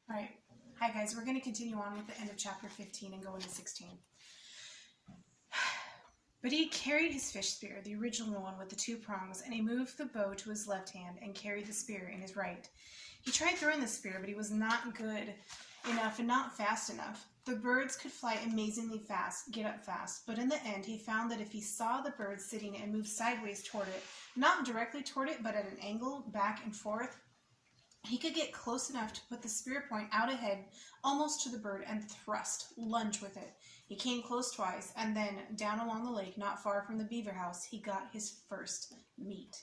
All right. Hi, guys. We're going to continue on with the end of chapter 15 and go into 16. But he carried his fish spear, the original one with the two prongs, and he moved the bow to his left hand and carried the spear in his right. He tried throwing the spear, but he was not good enough and not fast enough. The birds could fly amazingly fast, get up fast, but in the end he found that if he saw the bird sitting and moved sideways toward it, not directly toward it, but at an angle, back and forth, he could get close enough to put the spear point out ahead, almost to the bird, and thrust, lunge with it. He came close twice, and then, down along the lake, not far from the beaver house, he got his first meat.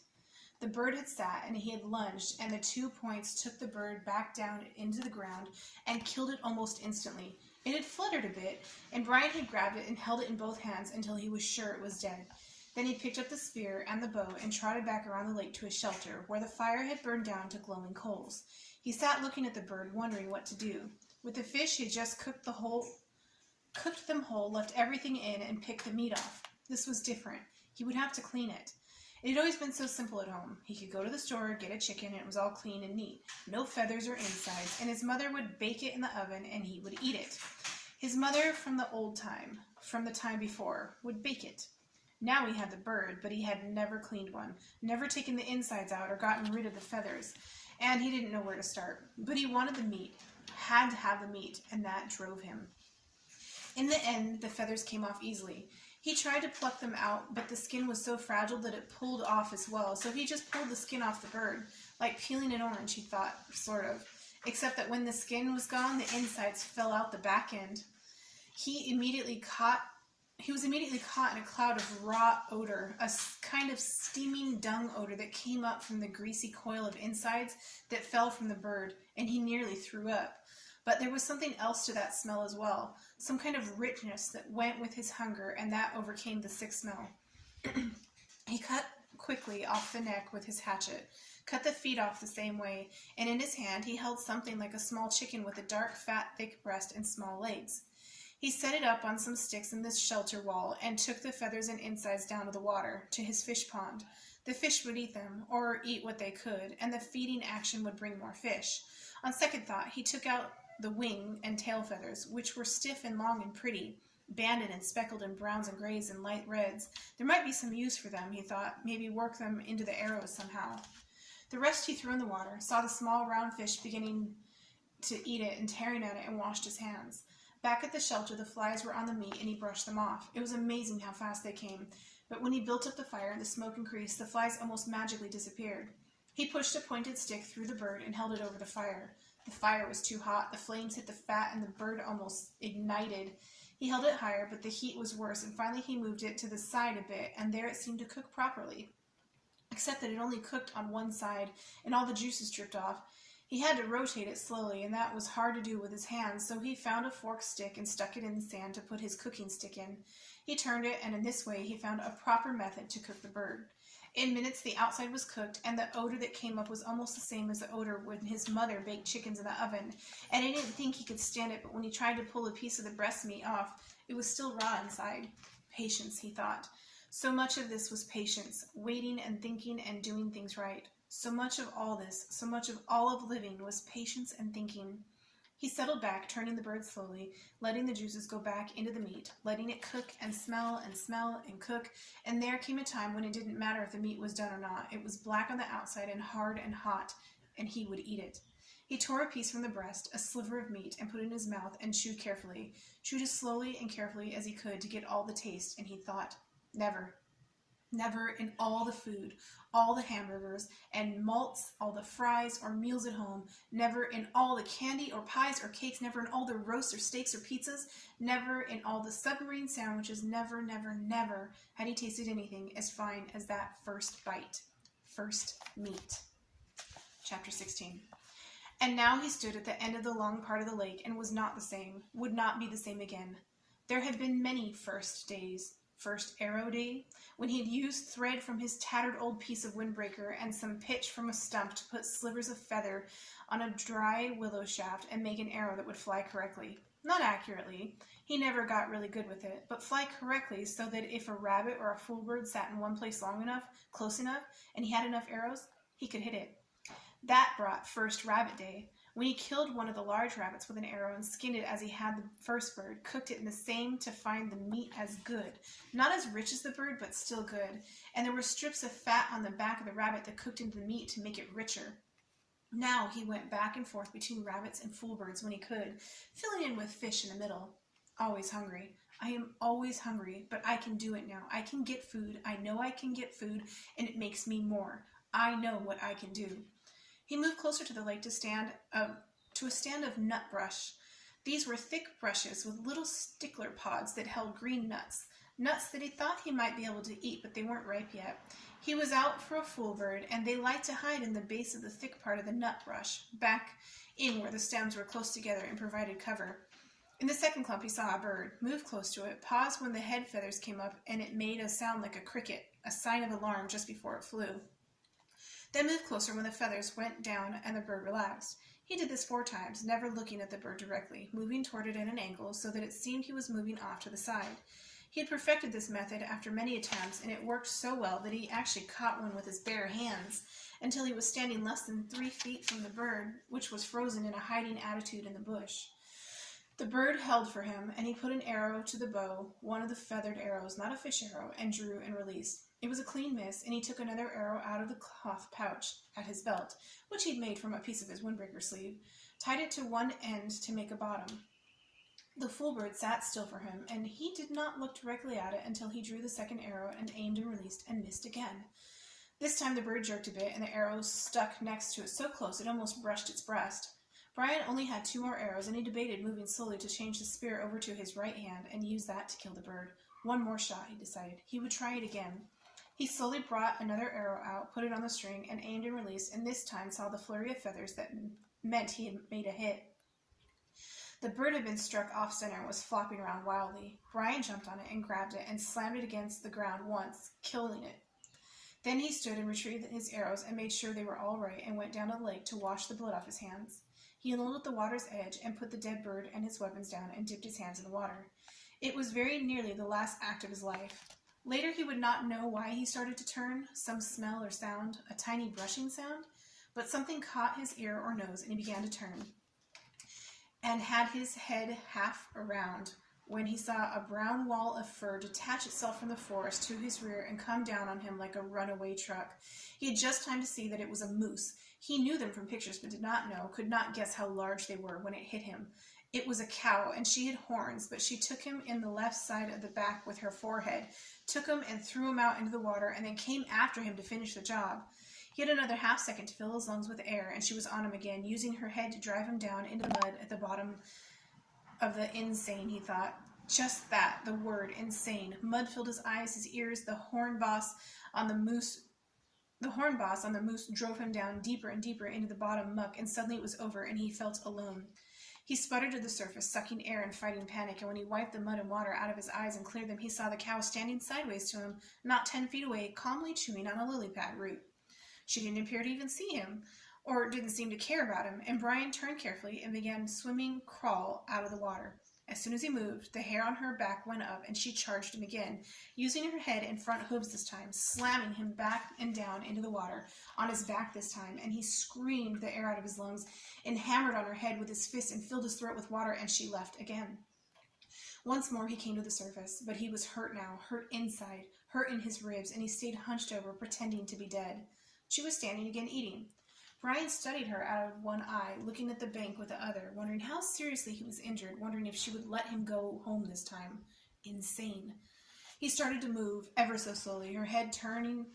The bird had sat, and he had lunged, and the 2 points took the bird back down into the ground and killed it almost instantly. It had fluttered a bit, and Brian had grabbed it and held it in both hands until he was sure it was dead. Then he picked up the spear and the bow and trotted back around the lake to his shelter, where the fire had burned down to glowing coals. He sat looking at the bird, wondering what to do. With the fish, he had just cooked them whole, left everything in, and picked the meat off. This was different. He would have to clean it. It had always been so simple at home. He could go to the store, get a chicken, and it was all clean and neat. No feathers or insides, and his mother would bake it in the oven, and he would eat it. His mother from the time before, would bake it. Now he had the bird, but he had never cleaned one, never taken the insides out or gotten rid of the feathers, and he didn't know where to start. But he wanted the meat, had to have the meat, and that drove him. In the end, the feathers came off easily. He tried to pluck them out, but the skin was so fragile that it pulled off as well, so he just pulled the skin off the bird, like peeling an orange, he thought, sort of, except that when the skin was gone, the insides fell out the back end. He was immediately caught in a cloud of raw odor, a kind of steaming dung odor that came up from the greasy coil of insides that fell from the bird, and he nearly threw up. But there was something else to that smell as well, some kind of richness that went with his hunger, and that overcame the sick smell. He cut quickly off the neck with his hatchet, cut the feet off the same way, and in his hand he held something like a small chicken with a dark, fat, thick breast and small legs. He set it up on some sticks in the shelter wall and took the feathers and insides down to the water, to his fish pond. The fish would eat them, or eat what they could, and the feeding action would bring more fish. On second thought, he took out the wing and tail feathers, which were stiff and long and pretty, banded and speckled in browns and grays and light reds. There might be some use for them, he thought, maybe work them into the arrows somehow. The rest he threw in the water, saw the small round fish beginning to eat it and tearing at it, and washed his hands. Back at the shelter, the flies were on the meat, and he brushed them off. It was amazing how fast they came, but when he built up the fire and the smoke increased, the flies almost magically disappeared. He pushed a pointed stick through the bird and held it over the fire. The fire was too hot, the flames hit the fat, and the bird almost ignited. He held it higher, but the heat was worse, and finally he moved it to the side a bit, and there it seemed to cook properly, except that it only cooked on one side, and all the juices dripped off. He had to rotate it slowly, and that was hard to do with his hands, so he found a forked stick and stuck it in the sand to put his cooking stick in. He turned it, and in this way he found a proper method to cook the bird. In minutes the outside was cooked, and the odor that came up was almost the same as the odor when his mother baked chickens in the oven, and he didn't think he could stand it, but when he tried to pull a piece of the breast meat off, it was still raw inside. Patience, he thought. So much of this was patience, waiting and thinking and doing things right. So much of all this, so much of all of living was patience and thinking. He settled back, turning the bird slowly, letting the juices go back into the meat, letting it cook and smell and cook, and there came a time when it didn't matter if the meat was done or not. It was black on the outside and hard and hot, and he would eat it. He tore a piece from the breast, a sliver of meat, and put it in his mouth and chewed carefully, chewed as slowly and carefully as he could to get all the taste, and he thought, never in all the food, all the hamburgers and malts, all the fries or meals at home, never in all the candy or pies or cakes, never in all the roasts or steaks or pizzas, never in all the submarine sandwiches, never had he tasted anything as fine as that first bite, first meat. Chapter 16. And now he stood at the end of the long part of the lake and was not the same, would not be the same again. There had been many first days. First arrow day, when he had used thread from his tattered old piece of windbreaker and some pitch from a stump to put slivers of feather on a dry willow shaft and make an arrow that would fly correctly. Not accurately, he never got really good with it, but fly correctly so that if a rabbit or a fool bird sat in one place long enough, close enough, and he had enough arrows, he could hit it. That brought first rabbit day, When he killed one of the large rabbits with an arrow and skinned it as he had the first bird, cooked it in the same to find the meat as good. Not as rich as the bird, but still good. And there were strips of fat on the back of the rabbit that cooked into the meat to make it richer. Now he went back and forth between rabbits and fool birds when he could, filling in with fish in the middle. Always hungry. I am always hungry, but I can do it now. I can get food. I know I can get food, and it makes me more. I know what I can do. He moved closer to the lake to a stand of nut brush. These were thick brushes with little stickler pods that held green nuts. Nuts that he thought he might be able to eat, but they weren't ripe yet. He was out for a fool bird, and they liked to hide in the base of the thick part of the nut brush, back in where the stems were close together and provided cover. In the second clump, he saw a bird, moved close to it, paused when the head feathers came up, and it made a sound like a cricket, a sign of alarm just before it flew. Then moved closer when the feathers went down and the bird relaxed. He did this 4 times, never looking at the bird directly, moving toward it at an angle so that it seemed he was moving off to the side. He had perfected this method after many attempts, and it worked so well that he actually caught one with his bare hands until he was standing less than 3 feet from the bird, which was frozen in a hiding attitude in the bush. The bird held for him, and he put an arrow to the bow, one of the feathered arrows, not a fish arrow, and drew and released. It was a clean miss, and he took another arrow out of the cloth pouch at his belt, which he'd made from a piece of his windbreaker sleeve, tied it to one end to make a bottom. The fool bird sat still for him, and he did not look directly at it until he drew the second arrow and aimed and released and missed again. This time the bird jerked a bit, and the arrow stuck next to it so close it almost brushed its breast. Brian only had 2 more arrows, and he debated moving slowly to change the spear over to his right hand and use that to kill the bird. 1 more shot, he decided. He would try it again. He slowly brought another arrow out, put it on the string, and aimed and released, and this time saw the flurry of feathers that meant he had made a hit. The bird had been struck off-center and was flopping around wildly. Brian jumped on it and grabbed it and slammed it against the ground once, killing it. Then he stood and retrieved his arrows and made sure they were all right and went down to the lake to wash the blood off his hands. He kneeled at the water's edge and put the dead bird and his weapons down and dipped his hands in the water. It was very nearly the last act of his life. Later he would not know why he started to turn, some smell or sound, a tiny brushing sound, but something caught his ear or nose and he began to turn, and had his head half around when he saw a brown wall of fur detach itself from the forest to his rear and come down on him like a runaway truck. He had just time to see that it was a moose. He knew them from pictures, but could not guess how large they were when it hit him. It was a cow, and she had horns, but she took him in the left side of the back with her forehead, took him and threw him out into the water, and then came after him to finish the job. He had another half second to fill his lungs with air, and she was on him again, using her head to drive him down into the mud at the bottom of the insane, he thought. Just that, the word, insane. Mud filled his eyes, his ears. The horn boss on the moose drove him down deeper and deeper into the bottom muck, and suddenly it was over, and he felt alone. He sputtered to the surface, sucking air and fighting panic, and when he wiped the mud and water out of his eyes and cleared them, he saw the cow standing sideways to him, not 10 feet away, calmly chewing on a lily pad root. She didn't appear to even see him, or didn't seem to care about him, and Brian turned carefully and began swimming crawl out of the water. As soon as he moved, the hair on her back went up, and she charged him again, using her head and front hooves this time, slamming him back and down into the water, on his back this time, and he screamed the air out of his lungs, and hammered on her head with his fists and filled his throat with water, and she left again. Once more he came to the surface, but he was hurt now, hurt inside, hurt in his ribs, and he stayed hunched over, pretending to be dead. She was standing again, eating. Brian studied her out of one eye, looking at the bank with the other, wondering how seriously he was injured, wondering if she would let him go home this time. Insane. He started to move, ever so slowly, her head turned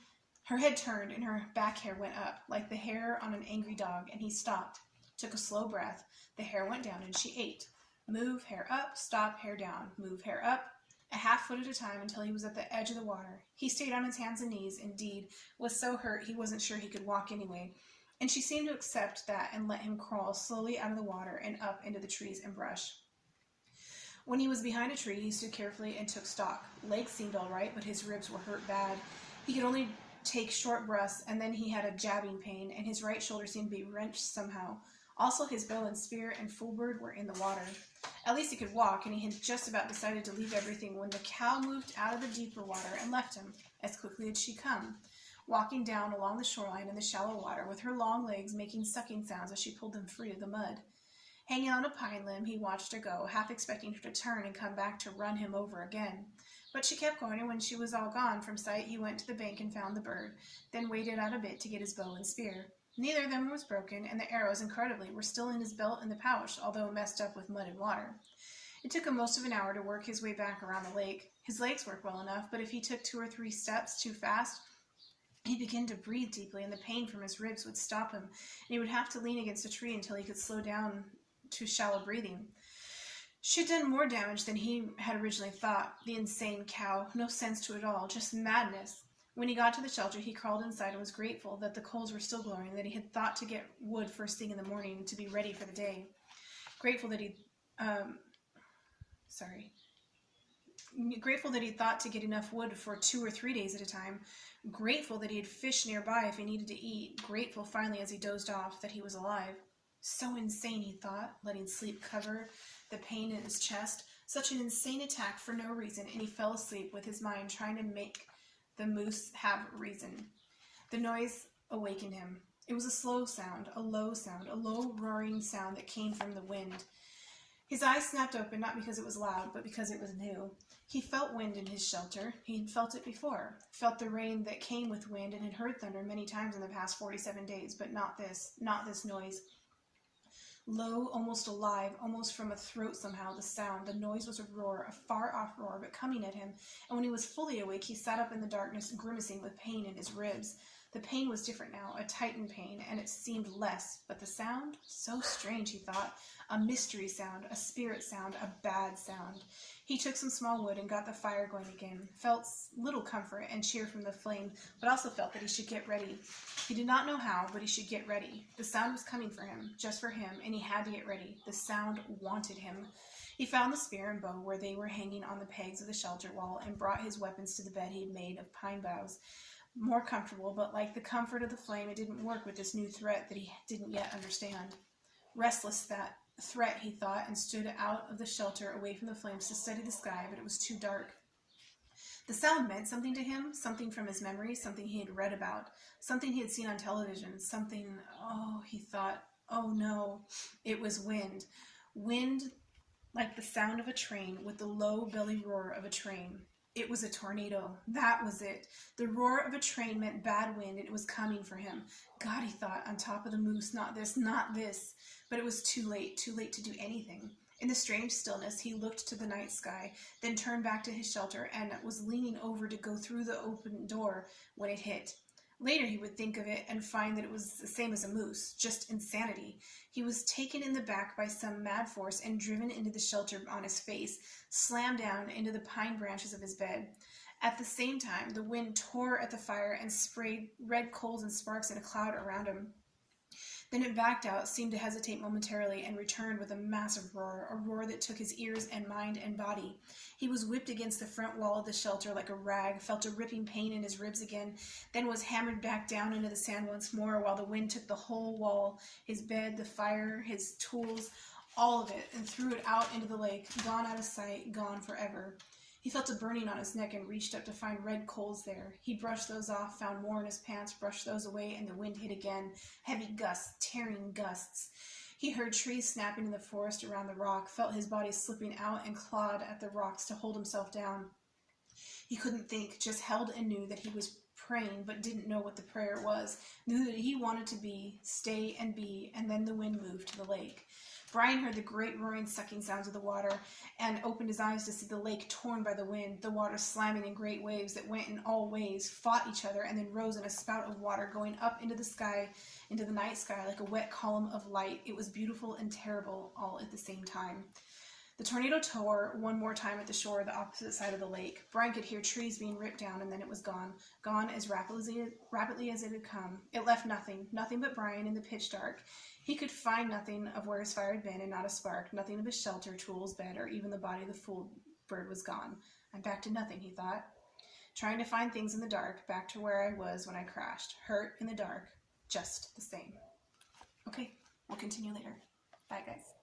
and her back hair went up, like the hair on an angry dog, and he stopped, took a slow breath. The hair went down, and she ate. Move, hair up, stop, hair down, move, hair up, a half foot at a time until he was at the edge of the water. He stayed on his hands and knees, indeed, was so hurt he wasn't sure he could walk anyway. And she seemed to accept that and let him crawl slowly out of the water and up into the trees and brush. When he was behind a tree, he stood carefully and took stock. Legs seemed all right, but his ribs were hurt bad. He could only take short breaths, and then he had a jabbing pain, and his right shoulder seemed to be wrenched somehow. Also, his bow and spear and fool bird were in the water. At least he could walk, and he had just about decided to leave everything when the cow moved out of the deeper water and left him, as quickly as she'd come. walking down along the shoreline in the shallow water, with her long legs making sucking sounds as she pulled them free of the mud. Hanging on a pine limb, he watched her go, half expecting her to turn and come back to run him over again. But she kept going, and when she was all gone from sight, he went to the bank and found the bird, then waited out a bit to get his bow and spear. Neither of them was broken, and the arrows, incredibly, were still in his belt in the pouch, although messed up with mud and water. It took him most of an hour to work his way back around the lake. His legs worked well enough, but if he took 2 or 3 steps too fast, he began to breathe deeply, and the pain from his ribs would stop him, and he would have to lean against a tree until he could slow down to shallow breathing. She had done more damage than he had originally thought. The insane cow. No sense to it all. Just madness. When he got to the shelter, he crawled inside and was grateful that the coals were still glowing, that he had thought to get wood first thing in the morning to be ready for the day. Grateful that he thought to get enough wood for 2 or 3 days at a time. Grateful that he had fish nearby if he needed to eat. Grateful, finally, as he dozed off, that he was alive. So insane, he thought, letting sleep cover the pain in his chest. Such an insane attack for no reason, and he fell asleep with his mind trying to make the moose have reason. The noise awakened him. It was a slow sound, a low roaring sound that came from the wind. His eyes snapped open, not because it was loud, but because it was new. He felt wind in his shelter. He had felt it before. Felt the rain that came with wind, and had heard thunder many times in the past 47 days, but not this noise. Low, almost alive, almost from a throat somehow, the sound. The noise was a roar, a far-off roar, but coming at him, and when he was fully awake, he sat up in the darkness, grimacing with pain in his ribs. The pain was different now, a tightened pain, and it seemed less, but the sound? So strange, he thought. A mystery sound, a spirit sound, a bad sound. He took some small wood and got the fire going again, felt little comfort and cheer from the flame, but also felt that he should get ready. He did not know how, but he should get ready. The sound was coming for him, just for him, and he had to get ready. The sound wanted him. He found the spear and bow where they were hanging on the pegs of the shelter wall, and brought his weapons to the bed he had made of pine boughs. More comfortable, but like the comfort of the flame, it didn't work with this new threat that he didn't yet understand. Restless that threat, he thought, and stood out of the shelter away from the flames to study the sky, but it was too dark. The sound meant something to him, something from his memories, something he had read about, something he had seen on television, something, he thought, oh no, it was wind. Wind like the sound of a train, with the low belly roar of a train. It was a tornado. That was it. The roar of a train meant bad wind, and it was coming for him. God, he thought, on top of the moose, not this. But it was too late to do anything. In the strange stillness, he looked to the night sky, then turned back to his shelter and was leaning over to go through the open door when it hit. Later he would think of it and find that it was the same as a moose, just insanity. He was taken in the back by some mad force and driven into the shelter on his face, slammed down into the pine branches of his bed. At the same time, the wind tore at the fire and sprayed red coals and sparks in a cloud around him. Then it backed out, seemed to hesitate momentarily, and returned with a massive roar, a roar that took his ears and mind and body. He was whipped against the front wall of the shelter like a rag, felt a ripping pain in his ribs again, then was hammered back down into the sand once more while the wind took the whole wall, his bed, the fire, his tools, all of it, and threw it out into the lake, gone out of sight, gone forever. He felt a burning on his neck and reached up to find red coals there. He brushed those off, found more in his pants, brushed those away, and the wind hit again. Heavy gusts, tearing gusts. He heard trees snapping in the forest around the rock, felt his body slipping out and clawed at the rocks to hold himself down. He couldn't think, just held and knew that he was praying, but didn't know what the prayer was. Knew that he wanted to be, stay and be, and then the wind moved to the lake. Brian heard the great roaring sucking sounds of the water and opened his eyes to see the lake torn by the wind, the water slamming in great waves that went in all ways, fought each other, and then rose in a spout of water going up into the sky, into the night sky like a wet column of light. It was beautiful and terrible all at the same time. The tornado tore one more time at the shore, the opposite side of the lake. Brian could hear trees being ripped down, and then it was gone as rapidly as it had come. It left nothing but Brian in the pitch dark. He could find nothing of where his fire had been, and not a spark, nothing of his shelter, tools, bed, or even the body of the fool bird was gone. I'm back to nothing, he thought. Trying to find things in the dark, back to where I was when I crashed. Hurt in the dark, just the same. Okay, we'll continue later. Bye, guys.